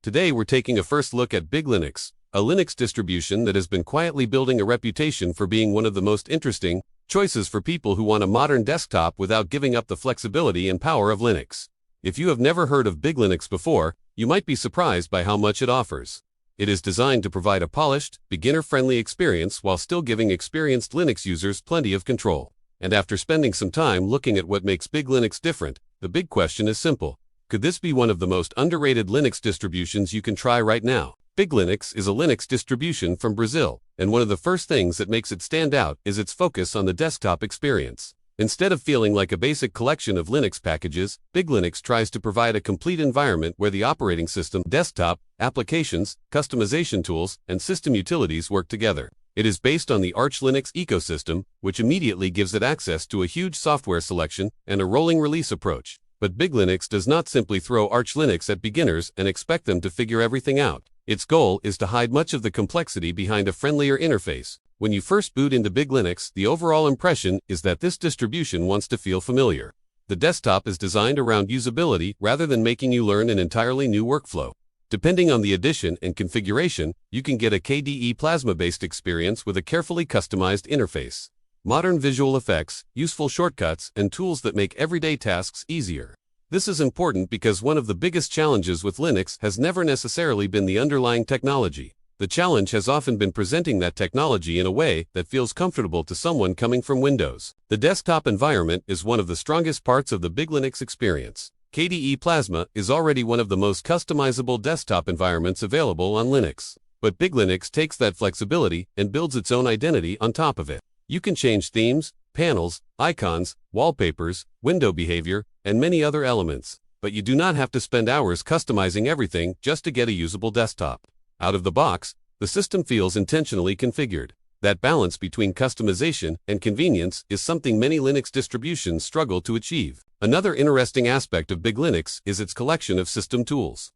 Today we're taking a first look at BigLinux, a Linux distribution that has been quietly building a reputation for being one of the most interesting choices for people who want a modern desktop without giving up the flexibility and power of Linux. If you have never heard of BigLinux before, you might be surprised by how much it offers. It is designed to provide a polished, beginner-friendly experience while still giving experienced Linux users plenty of control. And after spending some time looking at what makes BigLinux different, the big question is simple. Could this be one of the most underrated Linux distributions you can try right now? BigLinux is a Linux distribution from Brazil, and one of the first things that makes it stand out is its focus on the desktop experience. Instead of feeling like a basic collection of Linux packages, BigLinux tries to provide a complete environment where the operating system, desktop, applications, customization tools, and system utilities work together. It is based on the Arch Linux ecosystem, which immediately gives it access to a huge software selection and a rolling release approach. But BigLinux does not simply throw Arch Linux at beginners and expect them to figure everything out. Its goal is to hide much of the complexity behind a friendlier interface. When you first boot into BigLinux, the overall impression is that this distribution wants to feel familiar. The desktop is designed around usability rather than making you learn an entirely new workflow. Depending on the edition and configuration, you can get a KDE Plasma-based experience with a carefully customized interface. Modern visual effects, useful shortcuts, and tools that make everyday tasks easier. This is important because one of the biggest challenges with Linux has never necessarily been the underlying technology. The challenge has often been presenting that technology in a way that feels comfortable to someone coming from Windows. The desktop environment is one of the strongest parts of the BigLinux experience. KDE Plasma is already one of the most customizable desktop environments available on Linux. But BigLinux takes that flexibility and builds its own identity on top of it. You can change themes, panels, icons, wallpapers, window behavior, and many other elements, but you do not have to spend hours customizing everything just to get a usable desktop. Out of the box, the system feels intentionally configured. That balance between customization and convenience is something many Linux distributions struggle to achieve. Another interesting aspect of BigLinux is its collection of system tools.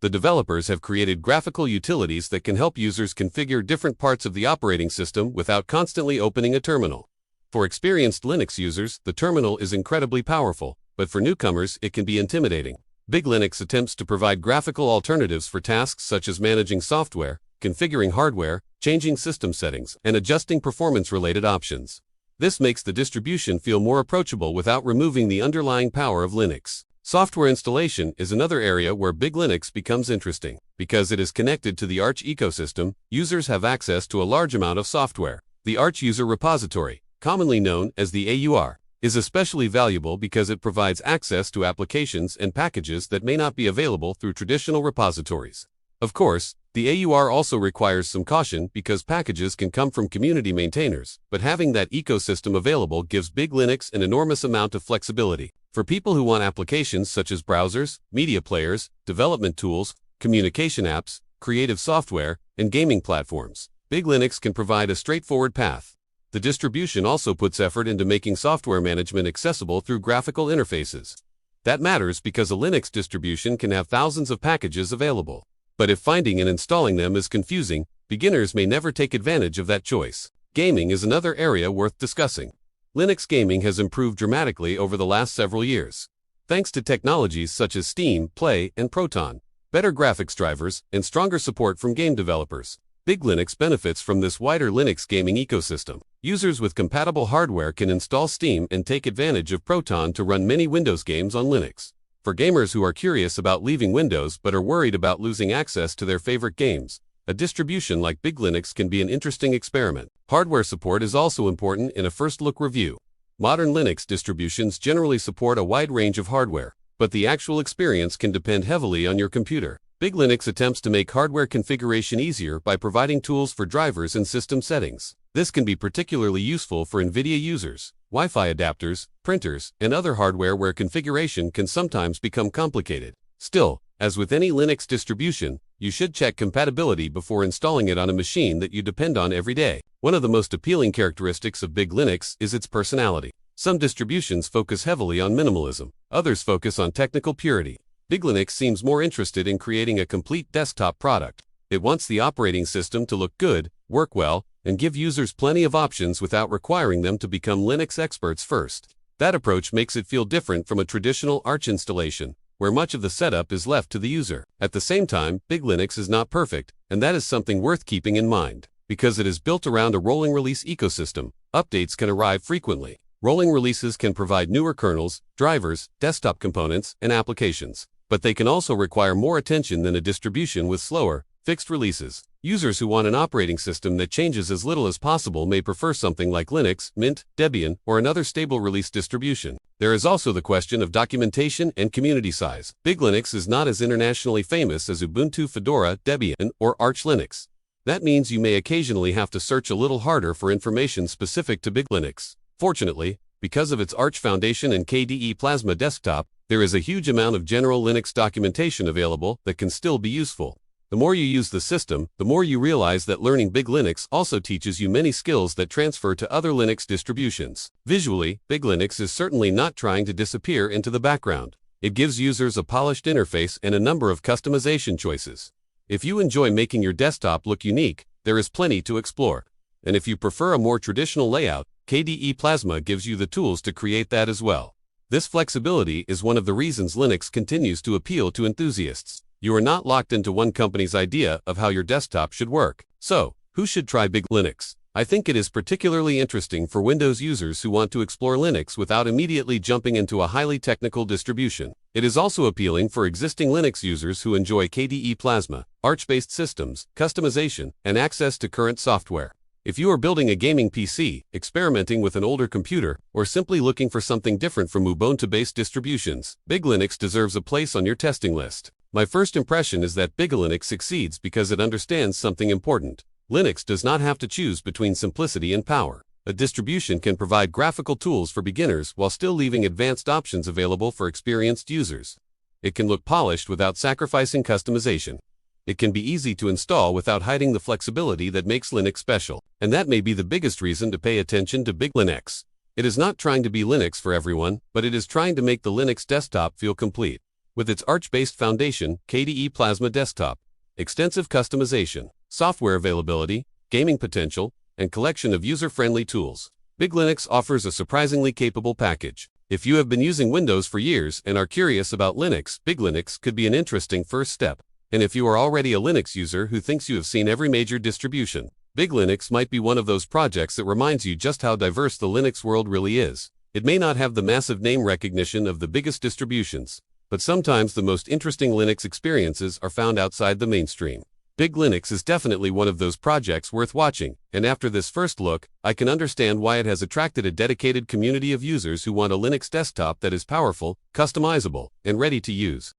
The developers have created graphical utilities that can help users configure different parts of the operating system without constantly opening a terminal. For experienced Linux users, the terminal is incredibly powerful, but for newcomers, it can be intimidating. BigLinux attempts to provide graphical alternatives for tasks such as managing software, configuring hardware, changing system settings, and adjusting performance-related options. This makes the distribution feel more approachable without removing the underlying power of Linux. Software installation is another area where BigLinux becomes interesting. Because it is connected to the Arch ecosystem, users have access to a large amount of software. The Arch User Repository, commonly known as the AUR, is especially valuable because it provides access to applications and packages that may not be available through traditional repositories. Of course, the AUR also requires some caution because packages can come from community maintainers, but having that ecosystem available gives BigLinux an enormous amount of flexibility. For people who want applications such as browsers, media players, development tools, communication apps, creative software, and gaming platforms, BigLinux can provide a straightforward path. The distribution also puts effort into making software management accessible through graphical interfaces. That matters because a Linux distribution can have thousands of packages available. But if finding and installing them is confusing, beginners may never take advantage of that choice. Gaming is another area worth discussing. Linux gaming has improved dramatically over the last several years. Thanks to technologies such as Steam, Play, and Proton, better graphics drivers, and stronger support from game developers, BigLinux benefits from this wider Linux gaming ecosystem. Users with compatible hardware can install Steam and take advantage of Proton to run many Windows games on Linux. For gamers who are curious about leaving Windows but are worried about losing access to their favorite games, a distribution like BigLinux can be an interesting experiment. Hardware support is also important in a first-look review. Modern Linux distributions generally support a wide range of hardware, but the actual experience can depend heavily on your computer. BigLinux attempts to make hardware configuration easier by providing tools for drivers and system settings. This can be particularly useful for NVIDIA users, Wi-Fi adapters, printers, and other hardware where configuration can sometimes become complicated. Still, as with any Linux distribution, you should check compatibility before installing it on a machine that you depend on every day. One of the most appealing characteristics of BigLinux is its personality. Some distributions focus heavily on minimalism, others focus on technical purity. BigLinux seems more interested in creating a complete desktop product. It wants the operating system to look good, work well, and give users plenty of options without requiring them to become Linux experts first. That approach makes it feel different from a traditional Arch installation, where much of the setup is left to the user. At the same time, BigLinux is not perfect, and that is something worth keeping in mind. Because it is built around a rolling release ecosystem, updates can arrive frequently. Rolling releases can provide newer kernels, drivers, desktop components, and applications. But they can also require more attention than a distribution with slower, fixed releases. Users who want an operating system that changes as little as possible may prefer something like Linux, Mint, Debian, or another stable release distribution. There is also the question of documentation and community size. BigLinux is not as internationally famous as Ubuntu, Fedora, Debian, or Arch Linux. That means you may occasionally have to search a little harder for information specific to BigLinux. Fortunately, because of its Arch Foundation and KDE Plasma desktop, there is a huge amount of general Linux documentation available that can still be useful. The more you use the system, the more you realize that learning BigLinux also teaches you many skills that transfer to other Linux distributions. Visually, BigLinux is certainly not trying to disappear into the background. It gives users a polished interface and a number of customization choices. If you enjoy making your desktop look unique, there is plenty to explore. And if you prefer a more traditional layout, KDE Plasma gives you the tools to create that as well. This flexibility is one of the reasons Linux continues to appeal to enthusiasts. You are not locked into one company's idea of how your desktop should work. So, who should try BigLinux? I think it is particularly interesting for Windows users who want to explore Linux without immediately jumping into a highly technical distribution. It is also appealing for existing Linux users who enjoy KDE Plasma, Arch-based systems, customization, and access to current software. If you are building a gaming PC, experimenting with an older computer, or simply looking for something different from Ubuntu-based distributions, BigLinux deserves a place on your testing list. My first impression is that BigLinux succeeds because it understands something important. Linux does not have to choose between simplicity and power. A distribution can provide graphical tools for beginners while still leaving advanced options available for experienced users. It can look polished without sacrificing customization. It can be easy to install without hiding the flexibility that makes Linux special. And that may be the biggest reason to pay attention to BigLinux. It is not trying to be Linux for everyone, but it is trying to make the Linux desktop feel complete. With its Arch-based foundation, KDE Plasma desktop, extensive customization, software availability, gaming potential, and collection of user-friendly tools, BigLinux offers a surprisingly capable package. If you have been using Windows for years and are curious about Linux, BigLinux could be an interesting first step. And if you are already a Linux user who thinks you have seen every major distribution, BigLinux might be one of those projects that reminds you just how diverse the Linux world really is. It may not have the massive name recognition of the biggest distributions, but sometimes the most interesting Linux experiences are found outside the mainstream. BigLinux is definitely one of those projects worth watching, and after this first look, I can understand why it has attracted a dedicated community of users who want a Linux desktop that is powerful, customizable, and ready to use.